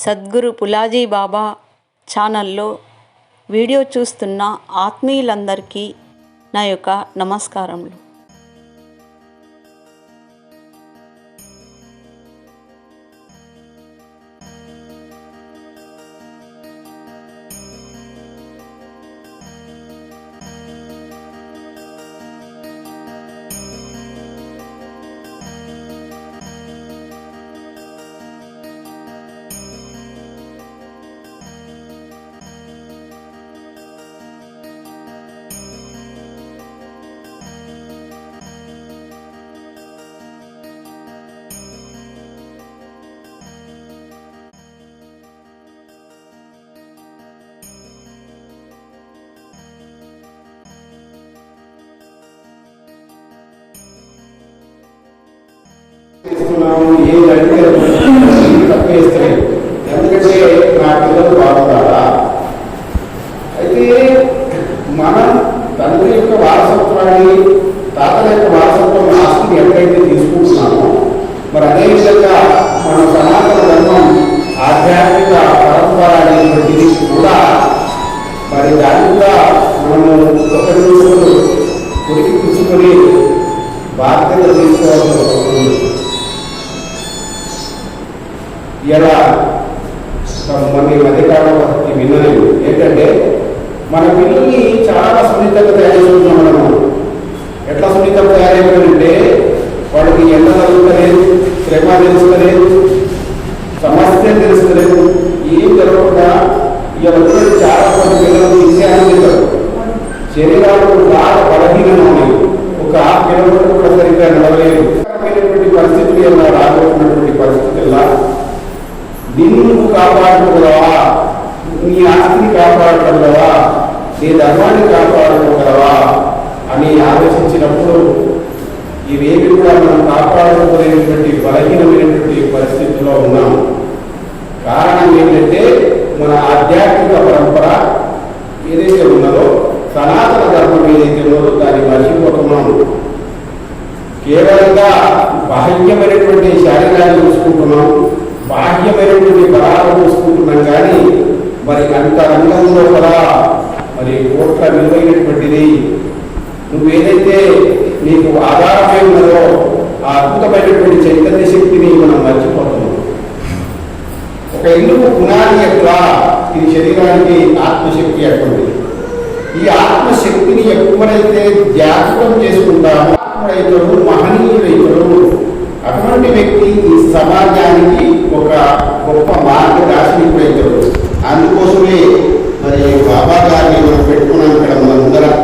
సద్గురు పులాజీ బాబా ఛానల్లో వీడియో చూస్తున్న ఆత్మీయులందరికీ నా యొక్క నమస్కారములు. ఎందుకంటే నా పిల్లలు బాగుంటారా? అయితే మనం తండ్రి యొక్క వారసత్వాన్ని, తాతల యొక్క వారసత్వం ఆస్తిని ఎక్కడైతే తీసుకుంటున్నామో, మరి అదేవిధంగా మన సనాతన ధర్మం ఆధ్యాత్మిక పరంపర అనేటువంటిది కూడా మరి దాన్ని కూడా మనము ఒకరి కొరికి పుచ్చుకొని బాధ్యత తీసుకోవాల్సి వస్తుంది. ఇలా మన మధ్యకాలంలో విన్నాను ఏంటంటే, మన పిల్లల్ని చాలా సున్నితంగా తయారు చేసుకుంటున్నాం. మనము ఎట్లా సున్నితంగా తయారైపోయిందంటే, వాడికి ఎండ తెలుస్తలేదు, శ్రమ తెలుస్తలేదు, సమస్య తెలుస్తలేదు, ఏం జరగకుండా ఇలా చాలా మంది పిల్లలు విషయాలు శరీరాలు బాగా బలహీనంగా ఉన్నాయి. ఒక 1/2 కిలోమీటర్ కూడా సరిగ్గా నడవలేదు. పరిస్థితులు ఎలా రాబోతున్నటువంటి పరిస్థితుల్లో నిన్ను కాపాడుకోగలవా, నీ ఆస్తిని కాపాడుకోగలవా, నీ ధర్మాన్ని కాపాడుకోగలవా అని ఆలోచించినప్పుడు ఇవేవి కూడా మనం కాపాడుకోలేనటువంటి బలహీనమైనటువంటి పరిస్థితుల్లో ఉన్నాం. కారణం ఏంటంటే, మన ఆధ్యాత్మిక పరంపర ఏదైతే ఉన్నదో, సనాతన ధర్మం ఏదైతే ఉన్నదో దాన్ని మర్చిపోతున్నాం. కేవలంగా బాహ్యమైనటువంటి శారీరాన్ని చూసుకుంటున్నాం, బాహ్యమైనటువంటి బలాలు చూసుకుంటున్నాం. కానీ మరి అంత రంగంలో కూడా మరి కోట్ల విలువైనటువంటిది నువ్వేదైతే నీకు ఆధారమై ఉన్నదో ఆ అద్భుతమైనటువంటి చైతన్య శక్తిని మనం మర్చిపోతున్నాం. ఒక ఇల్లుకు పునాది ఎట్లా, ఇది శరీరానికి ఆత్మశక్తి అటువంటి. ఈ ఆత్మశక్తిని ఎప్పుడైతే జాగృతం చేసుకుంటామో రైతులు మహనీయులైతులు, అటువంటి వ్యక్తి ఈ సమాజానికి ఒక గొప్ప మార్గదర్శిని రైతులు. అందుకోసమే మరి బాబా గారిని మనం పెట్టుకున్నాం ఇక్కడ. మనందరం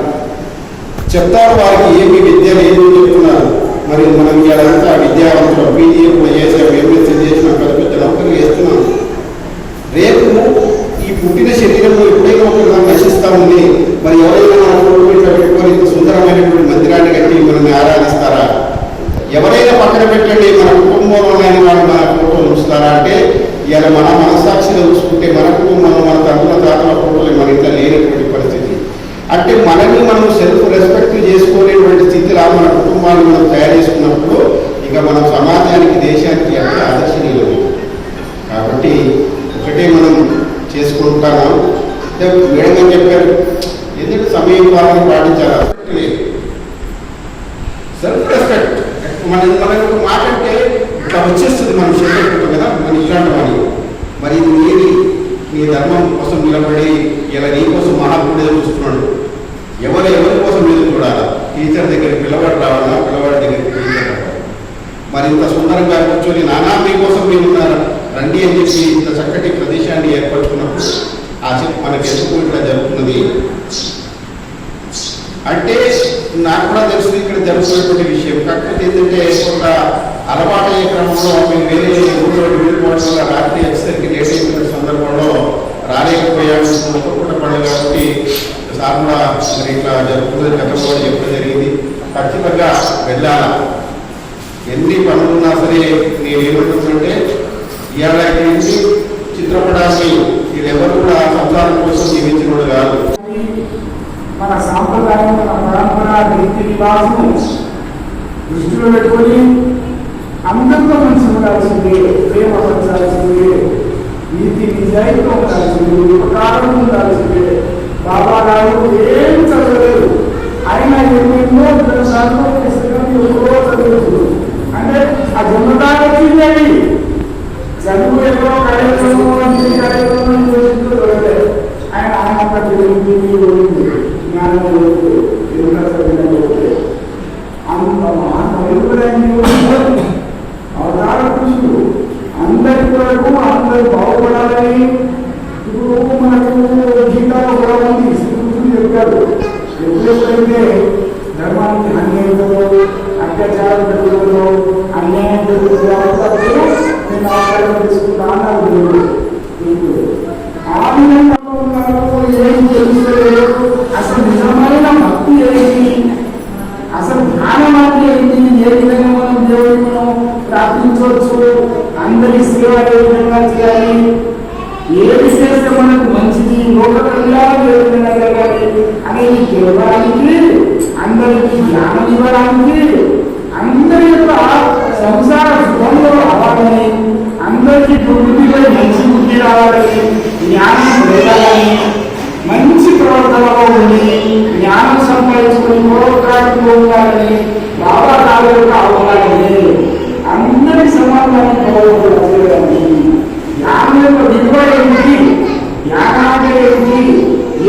చెప్తారు వారికి ఏమి విద్య లేదు చెప్తున్నారు. మరి మనం ఇదంతా విద్యావంతులు, పీజీఎఫ్లో చేసాం, ఎంఎస్సీ చేసినాం, పెద్ద పెద్ద నౌకర్లు చేస్తున్నాం. రేపు ఈ పుట్టిన శరీరంలో ఎప్పుడైనా ఒకరు నశిస్తా ఉంది. మరి ఎవరైనా మన ఫోటో ఇట్లా పెట్టుకొని ఇంత సుందరమైనటువంటి మందిరాన్ని కట్టి మనల్ని ఆరాధిస్తారా? ఎవరైనా పక్కన పెట్టండి, మన కుటుంబంలోనైనా వాళ్ళు మన ఫోటో ఉంచుతారా అంటే, ఇలా మన మనస్సాక్షిగా చూసుకుంటే మన కుటుంబంలో మన తండ్రుల తాతల ఫోటోలు మన ఇంట్లో లేనటువంటి పరిస్థితి. అంటే మనల్ని మనం సెల్ఫ్ రెస్పెక్ట్ చేసుకోలేటువంటి స్థితిలో మన కుటుంబాన్ని మనం తయారు చేసుకున్నప్పుడు ఇక మనం సమాజానికి, దేశానికి ఎంత ఆదర్శనీయులు. కాబట్టి ఒకటే మనం చేసుకుంటున్నాం. మేడంగా చెప్పారు, ఎందుకంటే సమయం పాలన పాటించాలా, సెల్ఫ్ రెస్పెక్ట్. మనకు ఒక మాట అంటే ఇట్లా వచ్చేస్తుంది, మనం చెప్పేటప్పుడు కదా మన ఇట్లాంటి వాడిని. మరి ఇది ఏది నీ ధర్మం కోసం నిలబడి ఇలా నీ కోసం మహాత్ముడు ఎదురు చూస్తున్నాడు. ఎవరి కోసం ఎదురు చూడాలా? టీచర్ దగ్గరికి పిల్లవాడు రావాలా, పిల్లవాడి దగ్గరికి టీచర్ రావాలి. మరి ఇంత సుందరంగా కూర్చొని నానా మీకోసం మీరు రండి అని చెప్పి ఇంత చక్కటి ప్రదేశాన్ని ఏర్పరచుకున్నప్పుడు ఆ చెప్పి మనకి ఎందుకు ఇట్లా జరుగుతున్నది అంటే, నాకు కూడా తెలుసు ఇక్కడ జరుగుతున్నటువంటి విషయం. కాకపోతే ఏంటంటే, కొంత అలవాటు అయ్యే క్రమంలో మేము వేరే ఊళ్ళో వెళ్ళిపోవడం వల్ల రాత్రి వచ్చేసరికి లేట్ అయిపోయిన సందర్భంలో రాలేకపోయాము. ఒక్కపూట పడదు కాబట్టి సార్ కూడా మరి ఇట్లా జరుగుతుందని గతంలో చెప్పడం జరిగింది. ఖచ్చితంగా వెళ్ళాలా, ఎన్ని పనులున్నా సరే. నేను ఏమంటుందంటే, ఇవాళ నుంచి చిత్రపటాన్ని వీళ్ళెవరు కూడా సంసారం కోసం జీవించిన కాదు. మన సాంప్రదాయం, మన పరంపర, రీతి రివాజం దృష్టిలో పెట్టుకొని అందరితో మంచి ఉండాల్సిందే, ప్రేమ పంచాల్సిందే, నీతి నిజాయితీ ఉండాల్సింది, ఉపకారం ఉండాల్సిందే. బాబా గారు ఏం చదవలేదు, ఆయన ఎన్నో సార్లు ఎప్పుడో చదువుతుంది. అంటే ఆ జన్మతా వచ్చింది, చదువు ఎక్కడో కార్యక్రమం ఆయన ఆయన జ్ఞానం అంత అవతార పురుషుడు అందరి వరకు అందరూ బాగుపడాలని. ఇప్పుడు మనకు గీతాలో కూడా ఉంది, శ్రీకృష్ణుడు చెప్పాడు, ఎప్పుడైతే ధర్మానికి అన్యాయంలో అత్యాచారం జరుగుతుందో అన్యాయం జరుగుతుందో నేను ఆధారం తీసుకుంటా అన్నారు. ఆ విధంగా ఏం తెలుసుకోలేదు, అసలు నిజమైన భక్తి ఏంటి, అసలు జ్ఞానం అంటే ఏంటి, ఏ విధంగా మనం దేవుడిని మనం ప్రార్థించవచ్చు, అందరి సేవ ఏ విధంగా చేయాలి, ఏది చేస్తే మనకు మంచిది, లోక కళ్యాణం ఏ విధంగా జరగాలి అనేది తెలియడానికి, అందరికీ జ్ఞానం ఇవ్వడానికి, అందరి యొక్క సంసార సుఖంలో రావాలని, అందరికీ బుద్ధిపై మంచి బుద్ధి రావాలని, జ్ఞానం పెరగాలని, మంచి ప్రవర్తనలో ఉండి జ్ఞానం సంపాదించుకుని పూర్వకాలంలో ఉండాలని బాబా గారి యొక్క అవగాహన. అందరి సమాధానం చేయడానికి జ్ఞానం యొక్క విలువ ఏంటి, జ్ఞానాన్ని ఏంటి,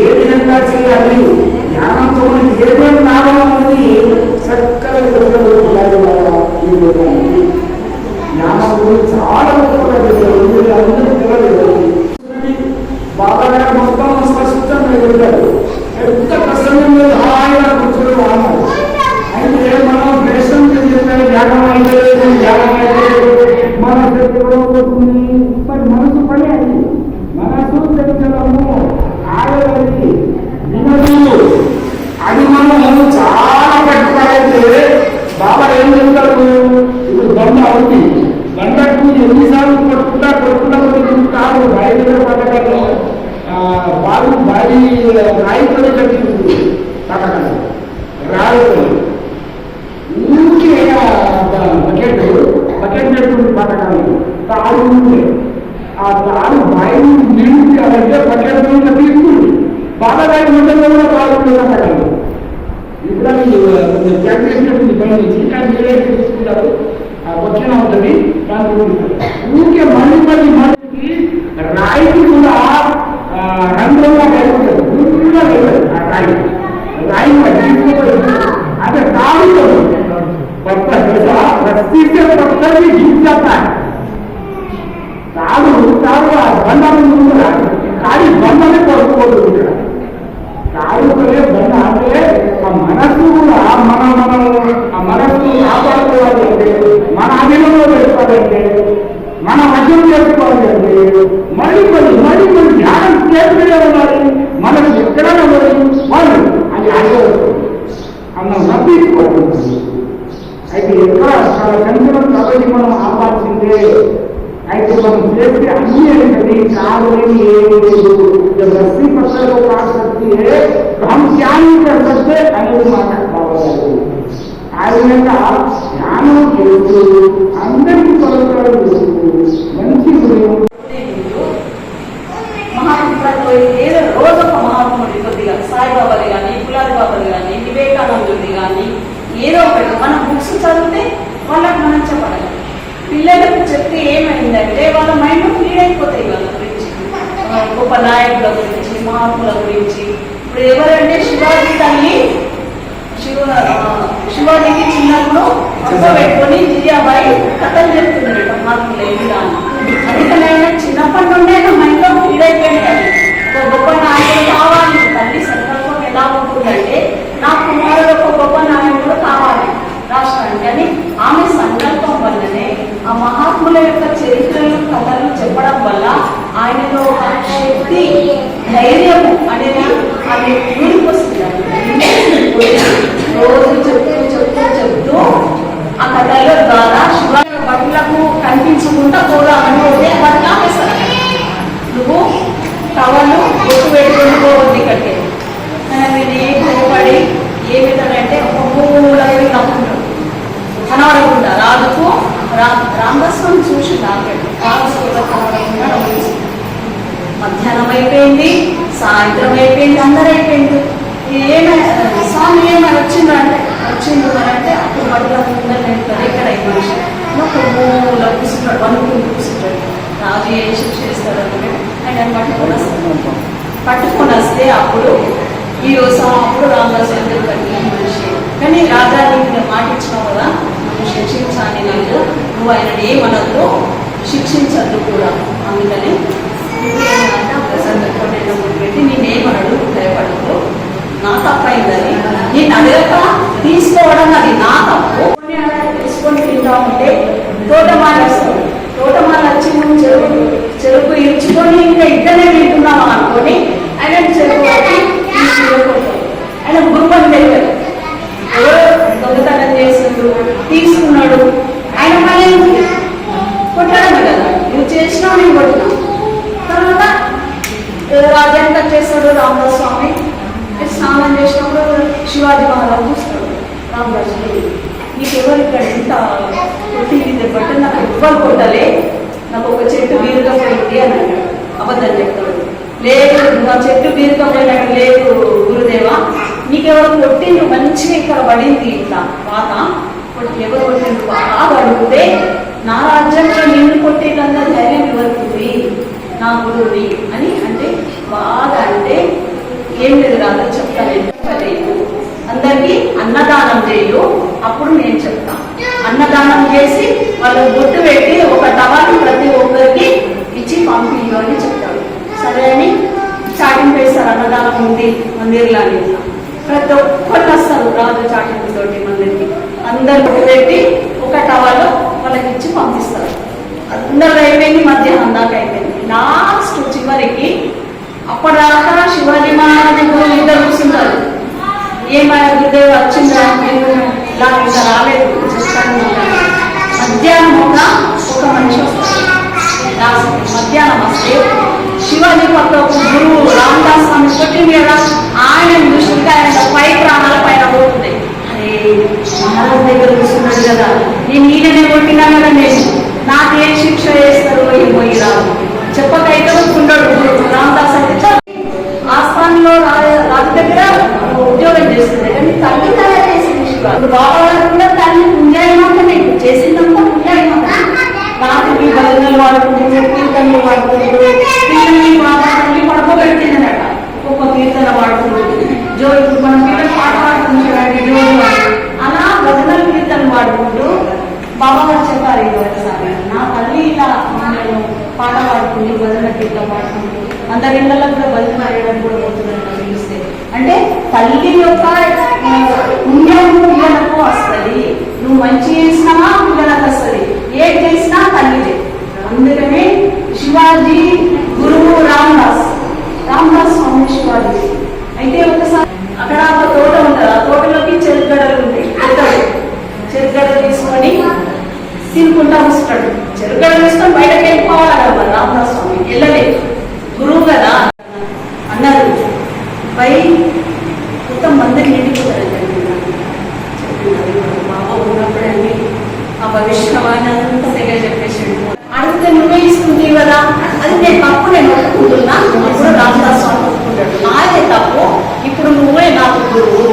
ఏ విధంగా చేయాలి, జ్ఞానంతో మనకి ఏమేమి లాభం అనేది చక్కగా జ్ఞానం గురించి చాలా గొప్పగా అందరూ బాబా గారు మొత్తం స్పష్టంగా చెప్పారు. ఎంత కష్టం లేదు, హాయిగా కూర్చొని వాడాలి. అయితే మనం దేశం చెప్పారు జ్ఞానం అయితే జ్ఞానం అయితే మన పోతుంది, మరి మనసు పని అది మనసు తెలియడము ఆడది వినదు. అది మనం చాలా పట్టుకోవాలంటే బాబా ఏం చెప్తారు, ఇప్పుడు బండ అవుతుంది, బండకు ఎన్నిసార్లు కొట్టుకుంటా కాదు బయట పథకాలు బావి రాయితోనే కట్టింది పథకాలు రాయితో ఊరికి బకెట్ పెట్టుకుంది పథకాలు తాడు ఉంటే ఆ తాడు బావి నింపాలంటే బకెట్ తీసుకుంది బాగా రాయి మండలంలో కూడా తాడు పథకాలు. ఇప్పుడు జాగ్రత్త గమనించి కానీ మీరే తీసుకుంటారు వచ్చిన ఉంటుంది దాని ఊరికే మళ్ళీ రాయికి కూడా రంగుగా కలుగుతుంది, గుర్తుగా వెళ్ళదు. ఆ రాయి అదే తాడుతో ప్రతిష్ట పక్కకి గిట్టారు తాడు తాడు ఆ బంధాలను కానీ బంధమే కొడుకోదు. తాడుతోనే బంధ అంటే ఆ మనస్సు కూడా ఆ మనస్సు కాపాడుకోవాలి అంటే, మన అధీనంలో పెట్టుకోవాలంటే, మన వశం చేసుకోవాలంటే మళ్ళీ ధ్యానం చేస్తూనే ఉండాలి. మనకు ఎక్కడైనా వాళ్ళు అది ఆడవచ్చు అన్న నవ్వించుకోవాలి. అయితే ఎక్కడ చాలా సంచలనం కాబట్టి మనం ఆపాల్సిందే. అయితే మనం చేస్తే అన్ని ఏంటది కాదని ఏమి లేదు. రస్సీ పత్రిక కాదు हम क्या नहीं कर सकते అనేది మాట్లాడుకోవాలి. ఆ విధంగా జ్ఞానం చేస్తూ అందరికీ పలుకుతాడు మంచి మహాత్ముడు ఏదో రోజు ఒక మహాత్ముడి కొద్దిగా సాయిబాబాది కానీ పులాది బాబాది కానీ వివేకానందుడి కానీ ఏదో ఒకటి మనం బుక్స్ చదివితే వాళ్ళకి మనం చెప్పగలం. పిల్లలకు చెప్తే ఏమైందంటే వాళ్ళ మైండ్ ఫీడ్ అయిపోతాయి వాళ్ళ గురించి, గొప్ప నాయకుల గురించి, మహాత్ముల గురించి. ఇప్పుడు ఎవరంటే శివాజీ తల్లి శివాజీకి చిన్నప్పుడు ఫోటో పెట్టుకొని జియాబాయి కథలు చెప్తుంది మహాత్ములు ఏమిరా అని. అందుకనైనా చిన్నప్పటి నుండే నా మైండ్లో ఫీడ్ అయిపోయింది. ఒక గొప్ప నాయకుడు కావాలి. తల్లి సంకల్పం ఎలా ఉంటుందంటే నా కుమారుడు ఒక గొప్ప నాయకుడు కావాలి రాష్ట్రానికి అని ఆమె సంకల్పం వల్లనే ఆ మహాత్ముల యొక్క చరిత్రలు కథలు చెప్పడం వల్ల ఆయనలో ఒక శక్తి ధైర్యము అనేది అది ఊరికొస్తుంది. రోజు చెప్తూ ఆ కథల ద్వారా శివాజీ భక్తులకు కనిపించకుండా పోదామని వాటిని ఆపేస్తారు. నువ్వు టవలు బొట్టు పెట్టుకుని పోవద్దు ఇక్కడికి. విని భయపడి ఏ విధంగా అంటే ఒక మూలకి నమ్ముకుంటాడు కనబడకుండా రాజుకు రామదాస్వామి చూసి రాకెట్ రాజు కనబడకుండా అయిపోయింది, సాయంత్రం అయిపోయింది, అందరూ అయిపోయింది. స్వామి ఏమైనా వచ్చిండు అంటే అప్పుడు బడిలో ముందర నేను ఎక్కడ అయిపోయి ఒక మూల కూర్చుంటాడు, వనుకుని కూర్చుంటాడు. రాజు ఏం శిక్ష చేస్తాడు అంటే ఆయన పట్టుకొని వస్తే అప్పుడు ఈ రోజు అప్పుడు రామదాస్ మనిషి కానీ రాజా నీకు మాట ఇచ్చినావు కదా, నువ్వు శిక్షించాలి లేదు, నువ్వు ఆయన ఏమనద్దు, శిక్షించద్దు కూడా. అందుకని నువ్వేమంటే ఆ ప్రసంగంతో పెట్టి నేనేమనడు, భయపడదు, నా తప్పైందని నేను అడగక తీసుకోవడం అది నా తప్పు. తీసుకొని తింటా ఉంటే తోటమాలి వస్తుంది, తోటమాలి వచ్చి నువ్వు చెరుకు ఇచ్చుకొని ఇంకా ఇద్దరే తింటున్నావా అనుకొని ఆయన చెరుకు ఆయన గురుపని తెలియదు, ఎవరో దొంగతనం చేసిండు, తీసుకున్నాడు, ఆయన మళ్ళీ కొట్టడమే కదా, నువ్వు చేసినావు నేను కొట్టినా. తర్వాత రాజ్యాంగ చేస్తాడు రామదాస్ స్వామి. స్నానం చేసినప్పుడు శివాజీ మహారాజు చూస్తాడు రామదాస్, నీకెవరు ఇక్కడ ఇంత కొట్టి దెబ్బట్టే నాకు ఎవ్వరు కొట్టలే, నాకు ఒక చెట్టు వీరుగా పోయింది అని అన్నాడు. అబద్ధం చెప్తాడు, లేదు నా చెట్టు వీరుగా పోయినట్టు లేదు గురుదేవా, నీకెవరు కొట్టిండు మంచిగా ఇక్కడ పడింది ఇట్లా పాత కొట్టి, ఎవరు కొట్టిండు బాగా అడిగితే నా రాజ్యంలో నిన్ను కొట్టేటంత ధైర్యం ఎవరికి నా గురువుని అని అంటే బాగా అంటే ఏం లేదు రాదు చెప్తాను. అందరికీ అన్నదానం చేయు, అప్పుడు నేను చెప్తాను. అన్నదానం చేసి వాళ్ళకి బొట్టు పెట్టి ఒక టవాలు ప్రతి ఒక్కరికి ఇచ్చి పంపియు అని చెప్తాడు. సరే అని చాటింపు వేస్తారు, అన్నదానం ఉంది మందిర్లో అని. ప్రతి ఒక్కరు వస్తారు రాజు చాటింపు తోటి మందిరికి, అందరు బొట్టు పెట్టి ఒక టవాలు వాళ్ళకి ఇచ్చి పంపిస్తారు. అందరు అయిపోయింది, మధ్యాహ్నం దాకా అయిపోయింది. లాస్ట్ చివరికి అప్పటిదాకా శివాజీ మహారాజు ఇద్దరు కూర్చుంటారు. ఏమైనా గురుదేవి వచ్చిందా, నేను ఇలా ఇంకా రాలేదు చెప్తాను. మధ్యాహ్నం ఒక మనిషి వస్తారు, మధ్యాహ్నం వస్తే శివాజీ పక్క ఒక గురువు రామదాస్ స్వామి కొట్టింది కదా, ఆయన దృష్టికి ఆయన పై ప్రాణాల పైన పోతుంది. అరే మహారాజు దగ్గర కూర్చున్నాడు కదా, నేను ఈయననే కొట్టినా కదా, నేను నాకేం శిక్ష వేస్తారు ఏమో రాదు చెప్పకైతే ఉండడు రామదాస్. అయితే ఆస్థానంలో రాజు దగ్గర ఉద్యోగం చేస్తుంది, కానీ తల్లి తయారు చేసింది శివాజీ. బాబా గారు కూడా తల్లి పుణ్యాయమంటే చేసిందంతా పుణ్యాయమంట. రాత్రికి భజనలు వాడుకుంటుంది, కీర్తనలు వాడుకుంటుంది, తల్లి పడుకోబెట్టిందనట. ఒక్కొక్క కీర్తన వాడుకుంటుంది, జోడు మనం పిల్లలు పాట పాడుతుంది జోడు, అలా భజనలు కీర్తనలు వాడుకుంటూ బాబా గారు చెప్పారు ఒకసారి, నా తల్లి ఇలా నేను పాట పాడుకుంటూ భజన కీర్తన పాడుకుంటూ అందరి ఇళ్లలో కూడా భజన వేయడం కూడా పోతుందని పిలిస్తే, అంటే తల్లి యొక్క పుణ్యం పిల్లలకు వస్తుంది. నువ్వు మంచి చేసినా పిల్లలకు వస్తుంది, ఏం చేసినా తల్లిదే. అందుకనే శివాజీ గురువు రామదాస్ స్వామి శివాజీ. అయితే ఒకసారి అక్కడ ఒక తోట ఉంటుంది, ఆ తోటలోకి చెరుగడలు ఉంటాయి, చెరుగడలు తీసుకొని తినుకుంటా వస్తాడు. చెరుగడలు తీసుకొని బయటకు వెళ్ళిపోవాలి కదా రామదాస్ స్వామి, వెళ్ళలేదు గురువు కదా అన్నారు. పై మొత్తం మందిని నిండిపోతారంటే బాబా ఉన్నప్పుడే అన్ని ఆ భవిష్యవాణి అంతా తెగ చెప్పేసాడు. అడిగితే నువ్వే ఇస్తుంది కదా, అది నేను తప్పు, నేను ఒప్పుకుంటున్నా. ఇప్పుడు రామదాస్ స్వామి ఒప్పుకుంటాడు, నాదే తప్పు, ఇప్పుడు నువ్వే నాకు గురువు.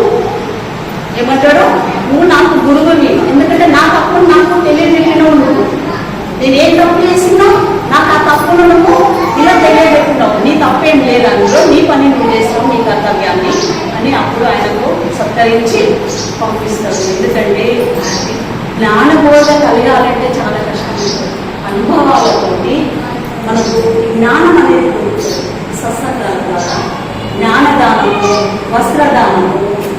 ఏమంటాడు, నువ్వు నాకు గురువుని, ఎందుకంటే నా తప్పును నాకు తెలియజేయడం నువ్వు, నేనేం తప్పు చేసినా నాకు ఆ తప్పును నువ్వు ఇలా తెలియజేస్తున్నావు, నీ తప్పేం లేదు, అందులో నీ పని నువ్వు చేస్తావు, నీ కర్తవ్యాన్ని అని అప్పుడు ఆయనకు సత్కరించి పంపిస్తాడు. ఎందుకంటే జ్ఞానబోధ కలగాలంటే చాలా కష్టం. అనుభవాలతోటి మనకు జ్ఞానం అనేది సత్సంగాల ద్వారా జ్ఞానదానము, వస్త్రదానము,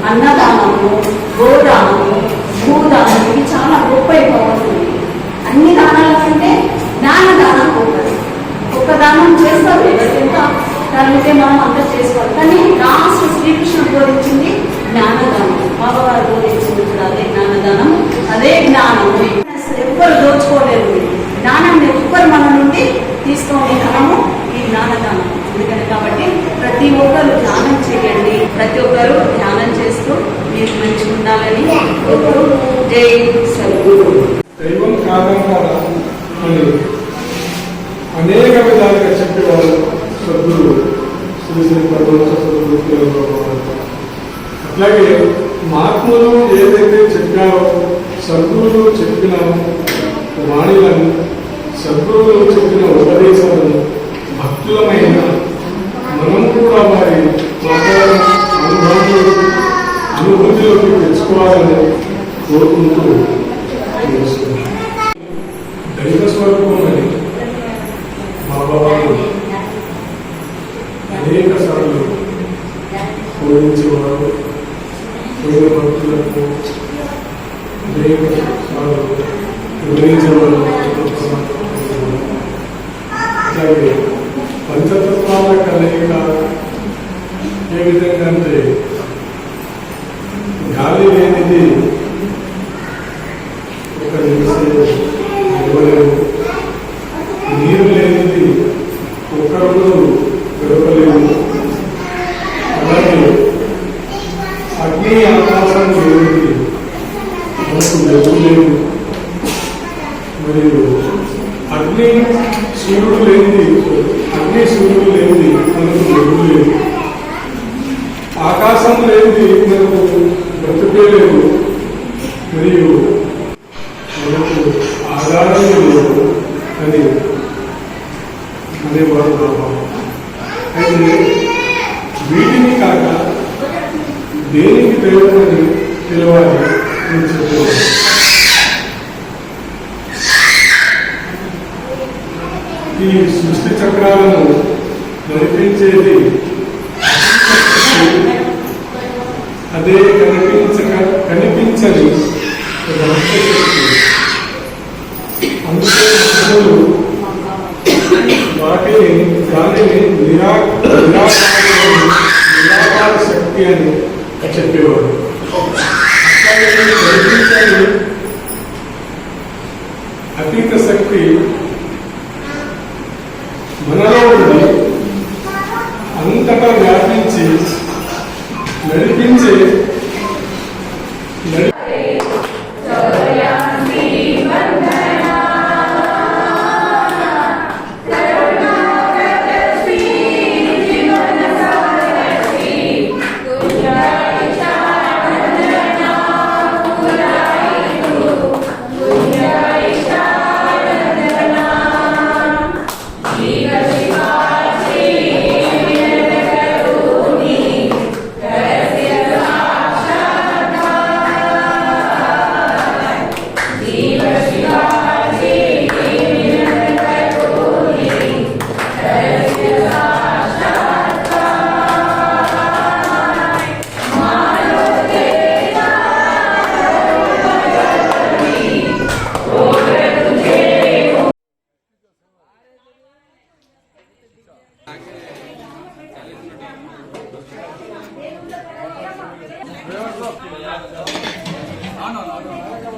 అన్నదానము, గోదానము, భూదానం, ఇవి చాలా గొప్ప అయిపోతుంది. అన్ని దానాల కంటే జ్ఞానదానం గొప్పది. ఒక్క దానం చేస్తారు, ఎంత కలిగితే మనం అంతా చేసుకోవాలి. కానీ లాస్ట్ శ్రీకృష్ణుడు బోధించింది జ్ఞానదానం, బాబాగారు బోధించింది కూడా అదే జ్ఞానదానం, అదే జ్ఞానం. ఎవ్వరు దోచుకోలేరు, జ్ఞానాన్ని ఎవ్వరు మన నుండి తీసుకోని ధనము ఈ జ్ఞానదానం. ఎందుకని కాబట్టి ప్రతి ఒక్కరు ధ్యానం చేయండి, ప్రతి ఒక్కరు ధ్యానం చేస్తూ మీరు మంచిగా ఉండాలని కోరుతూ జై సద్గురు. దైవం కారణం కదా అని అనేక విధాలుగా చెప్పేవారు సద్గురువు. అట్లాగే మహాత్ములు ఏదైతే చెప్పారో, సద్గురువులు చెప్పిన వాణిలను, సద్గురువులు చెప్పిన ఉపదేశాలను భక్తులమైన మనం కూడా వారి మాటలను అనుభూతిలోకి తెచ్చుకోవాలని కోరుకుంటూ తెలుసుకున్నాం. దైవ స్వరూపం అని బాబావారు అనేక సార్లు బోధించేవారు. దైవ భక్తులకు అనేక సార్లు వివరించేవారు. అట్లాగే పంచతత్వాల కలయిక ఏ విధంగా అంటే గాలి లేనిది ఒక నిమిషం ఇవ్వలేము, నీరు లేనిది ఒక్కరు గడపలేము, అలాగే అగ్ని ఆకాశం లేనిది మనకు వెలుగులేము, మరియు అగ్ని సూర్యుడు లేనిది మనకు వెలుగులేదు, ఆకాశం లేనిది మనకు బ్రతుకే లేదు, మరియు మనకు ఆధారం లేదు అని అనేవారు బాబా. అయితే వీటిని కాక దేనికి దైవమని పిలవాలి అని చెప్పేవారు. ఈ సృష్టి చక్రాలను నడిపించేది అదే కనిపించని రహస్యశక్తి. అందుకే మనుషులు దానిని నిరాకార శక్తి అని చెప్పేవాడు. కనిపించని అతీత శక్తి మనలో ఉండి అంతటా వ్యాపించి నడిపించే No.